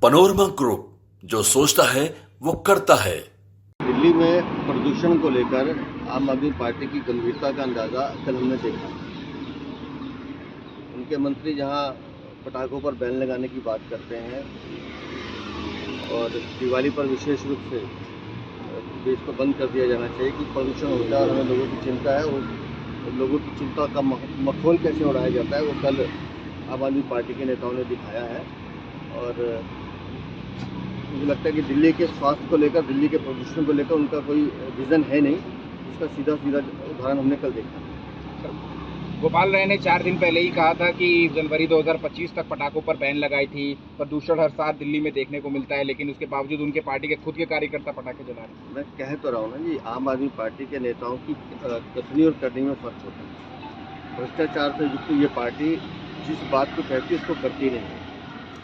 Panorama group, जो सोचता है वो करता है। दिल्ली में प्रदूषण को लेकर आम आदमी पार्टी की गंभीरता का अंदाजा कल हमने देखा। उनके मंत्री जहां पटाखों पर बैन लगाने की बात करते हैं और दिवाली पर विशेष रूप से देश को बंद कर दिया जाना चाहिए कि प्रदूषण होता है और हमें लोगों की चिंता है, और लोगों की चिंता का मखौल कैसे उड़ाया जाता है वो कल आम आदमी पार्टी के नेताओं ने दिखाया है। और मुझे लगता है कि दिल्ली के स्वास्थ्य को लेकर, दिल्ली के प्रदूषण को लेकर उनका कोई विजन है नहीं। इसका सीधा उदाहरण हमने कल देखा। गोपाल राय ने 4 दिन पहले ही कहा था कि जनवरी 2025 तक पटाखों पर बैन लगाई थी। प्रदूषण हर साल दिल्ली में देखने को मिलता है, लेकिन उसके बावजूद उनके पार्टी के खुद के कार्यकर्ता पटाखे जला रहे हैं। मैं कह तो रहा हूँ ना जी, आम आदमी पार्टी के नेताओं की कथनी और करनी में फर्क होता है। भ्रष्टाचार से युक्त ये पार्टी जिस बात को कहती है उसको करती नहीं है।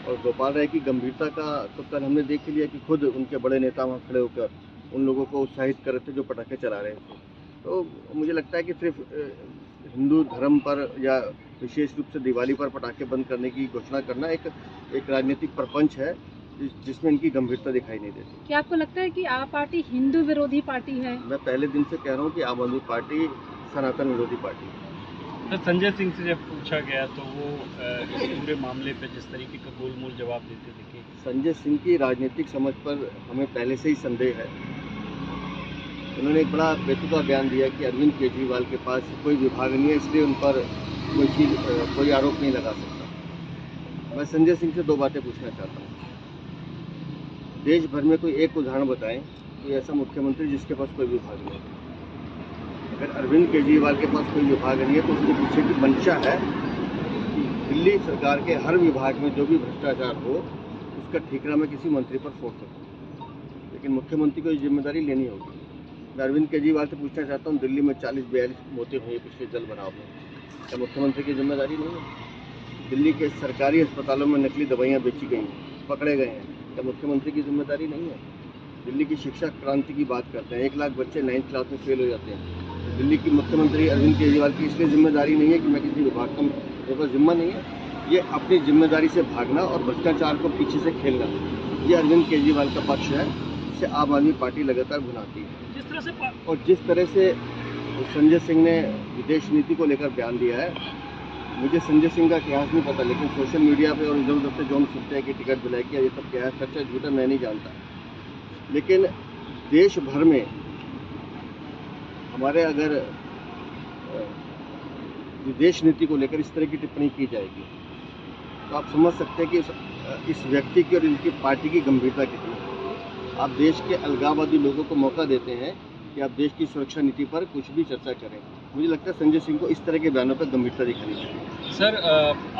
और गोपाल राय की गंभीरता का तो कल हमने देख लिया कि खुद उनके बड़े नेता वहाँ खड़े होकर उन लोगों को उत्साहित कर रहे थे जो पटाखे चला रहे थे। तो मुझे लगता है कि सिर्फ हिंदू धर्म पर या विशेष रूप से दिवाली पर पटाखे बंद करने की घोषणा करना एक राजनीतिक प्रपंच है जिसमें इनकी गंभीरता दिखाई नहीं देती। क्या आपको लगता है कि आप पार्टी हिंदू विरोधी पार्टी है? मैं पहले दिन से कह रहा हूँ कि आम आदमी पार्टी सनातन विरोधी पार्टी है। तो संजय सिंह से जब पूछा गया तो वो इस पूरे मामले पे जिस तरीके का गोलमोल जवाब देते थे कि संजय सिंह की राजनीतिक समझ पर हमें पहले से ही संदेह है। उन्होंने एक बड़ा बेतुका बयान दिया कि अरविंद केजरीवाल के पास कोई विभाग नहीं है, इसलिए उन पर कोई आरोप नहीं लगा सकता। मैं संजय सिंह से 2 बातें पूछना चाहता हूँ। देश भर में कोई एक उदाहरण बताएं कोई ऐसा मुख्यमंत्री जिसके पास कोई विभाग नहीं है। अगर अरविंद केजरीवाल के पास कोई विभाग नहीं है तो उसके पीछे की मंशा है कि दिल्ली सरकार के हर विभाग में जो भी भ्रष्टाचार हो उसका ठीकरा मैं किसी मंत्री पर फोड़ सकूँ, लेकिन मुख्यमंत्री को ये जिम्मेदारी लेनी होगी। मैं अरविंद केजरीवाल से पूछना चाहता हूँ, दिल्ली में 40-42 मौतें हुई पिछले जल बनाव में, क्या मुख्यमंत्री की जिम्मेदारी नहीं है? दिल्ली के सरकारी अस्पतालों में नकली दवाइयाँ बेची गई, पकड़े गए हैं, क्या मुख्यमंत्री की जिम्मेदारी नहीं है? दिल्ली की शिक्षा क्रांति की बात करते हैं, 1 लाख बच्चे 9th क्लास में फेल हो जाते हैं। दिल्ली की मुख्यमंत्री अरविंद केजरीवाल की इसलिए जिम्मेदारी नहीं है कि मैं किसी विभाग का मेरे पास जिम्मा नहीं है। ये अपनी जिम्मेदारी से भागना और भ्रष्टाचार को पीछे से खेलना, ये अरविंद केजरीवाल का पक्ष है, जिसे आम आदमी पार्टी लगातार भुनाती है। जिस तरह से संजय सिंह ने विदेश नीति को लेकर बयान दिया है, मुझे संजय सिंह का इतिहास नहीं पता, लेकिन सोशल मीडिया पे और इधर उधर से जो हम सुनते हैं कि टिकट दिलाई किया, ये सब क्या है, सच है झूठा मैं नहीं जानता। लेकिन देश भर में हमारे अगर विदेश नीति को लेकर इस तरह की टिप्पणी की जाएगी तो आप समझ सकते हैं कि इस व्यक्ति की और इनकी पार्टी की गंभीरता कितनी है। आप देश के अलगाववादी लोगों को मौका देते हैं कि आप देश की सुरक्षा नीति पर कुछ भी चर्चा करें। मुझे लगता है संजय सिंह को इस तरह के बयानों पर गंभीरता दिखानी चाहिए। सर,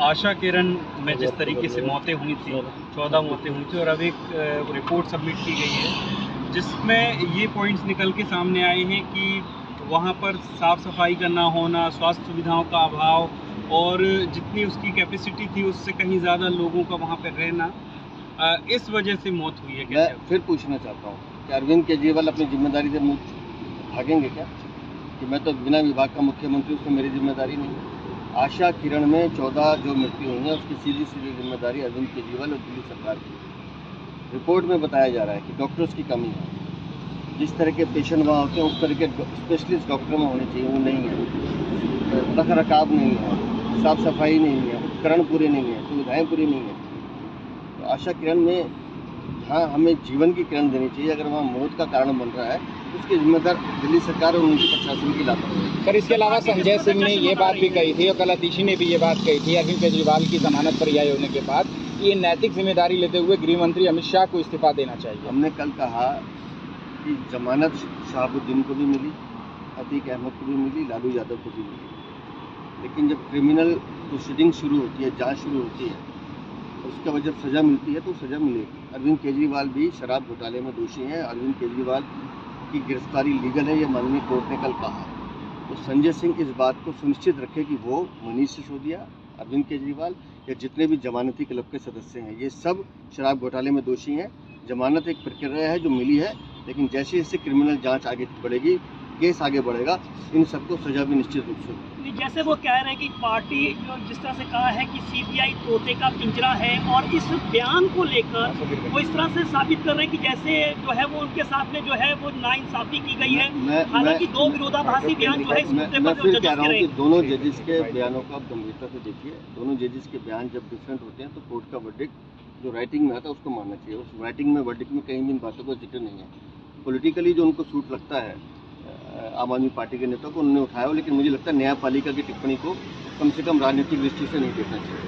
आशा किरण में जिस तरीके से मौतें हुई थी, 14 मौतें हुई थी और अब एक रिपोर्ट सबमिट की गई है जिसमें ये पॉइंट्स निकल के सामने आए हैं कि वहाँ पर साफ़ सफाई का ना होना, स्वास्थ्य सुविधाओं का अभाव और जितनी उसकी कैपेसिटी थी उससे कहीं ज़्यादा लोगों का वहाँ पर रहना, इस वजह से मौत हुई है। मैं फिर पूछना चाहता हूँ कि अरविंद केजरीवाल अपनी जिम्मेदारी से मुझ भागेंगे क्या कि मैं तो बिना विभाग का मुख्यमंत्री, उसमें मेरी जिम्मेदारी नहीं है? आशा किरण में 14 जो मृत्यु हुई है उसकी सीधी जिम्मेदारी अरविंद केजरीवाल और दिल्ली सरकार की। रिपोर्ट में बताया जा रहा है कि डॉक्टर्स की कमी है, जिस तरह के पेशेंट वहाँ होते हैं उस तरह के स्पेशलिस्ट डॉक्टर में होने चाहिए, वो नहीं है। रख रखाव नहीं है, साफ सफाई नहीं है, उपकरण पूरे नहीं है, सुविधाएँ पूरी नहीं है। तो आशा किरण में हाँ हमें जीवन की किरण देनी चाहिए। अगर वहाँ मौत का कारण बन रहा है तो उसकी जिम्मेदार दिल्ली सरकार और उनकी प्रशासन की लापरवाही। सर, इसके अलावा संजय सिंह ने ये बात भी कही थी और कल अतिशी ने भी ये बात कही थी अरविंद केजरीवाल की जमानत पर रिहाई होने के बाद, ये नैतिक जिम्मेदारी लेते हुए गृह मंत्री अमित शाह को इस्तीफा देना चाहिए। हमने कल कहा कि जमानत शहाबुद्दीन को भी मिली, अतीक अहमद को भी मिली, लालू यादव को भी मिली, लेकिन जब क्रिमिनल प्रोसीडिंग शुरू होती है, जाँच शुरू होती है, उसके बाद जब सज़ा मिलती है तो सज़ा मिलेगी। अरविंद केजरीवाल भी शराब घोटाले में दोषी हैं। अरविंद केजरीवाल की गिरफ्तारी लीगल है, ये माननीय कोर्ट ने कल कहा। तो संजय सिंह इस बात को सुनिश्चित रखे कि वो मनीष सिसोदिया, अरविंद केजरीवाल या जितने भी जमानती क्लब के सदस्य हैं, ये सब शराब घोटाले में दोषी हैं। जमानत एक प्रक्रिया है जो मिली है, लेकिन जैसे जैसे क्रिमिनल जाँच आगे बढ़ेगी केस आगे बढ़ेगा, इन सबको सजा भी निश्चित रूप से होगी। जैसे वो कह रहे हैं कि पार्टी जो जिस तरह से कहा है कि सीबीआई तोते का पिंजरा है, और इस बयान को लेकर वो इस तरह से साबित कर रहे हैं कि जैसे जो है वो उनके साथ में जो है वो नाइंसाफी की गई है। हालांकि दो विरोधाभासी बयान जो है इस मुद्दे मैं पर फिर जो कह जजेस रहा के हूँ कि रहे दोनों जजेस के बयानों को आप गंभीरता से देखिए। दोनों जजेस के बयान जब डिफरेंट होते हैं तो कोर्ट का वर्डिक्ट जो राइटिंग में आता है उसको मानना चाहिए। उस राइटिंग में वर्डिक्ट में कहीं भी इन बातों का जिक्र नहीं है। पॉलिटिकली जो उनको सूट लगता है आम आदमी पार्टी के नेता को उन्होंने उठाया हो, लेकिन मुझे लगता है न्यायपालिका की टिप्पणी को कम से कम राजनीतिक दृष्टि से नहीं देखना चाहिए।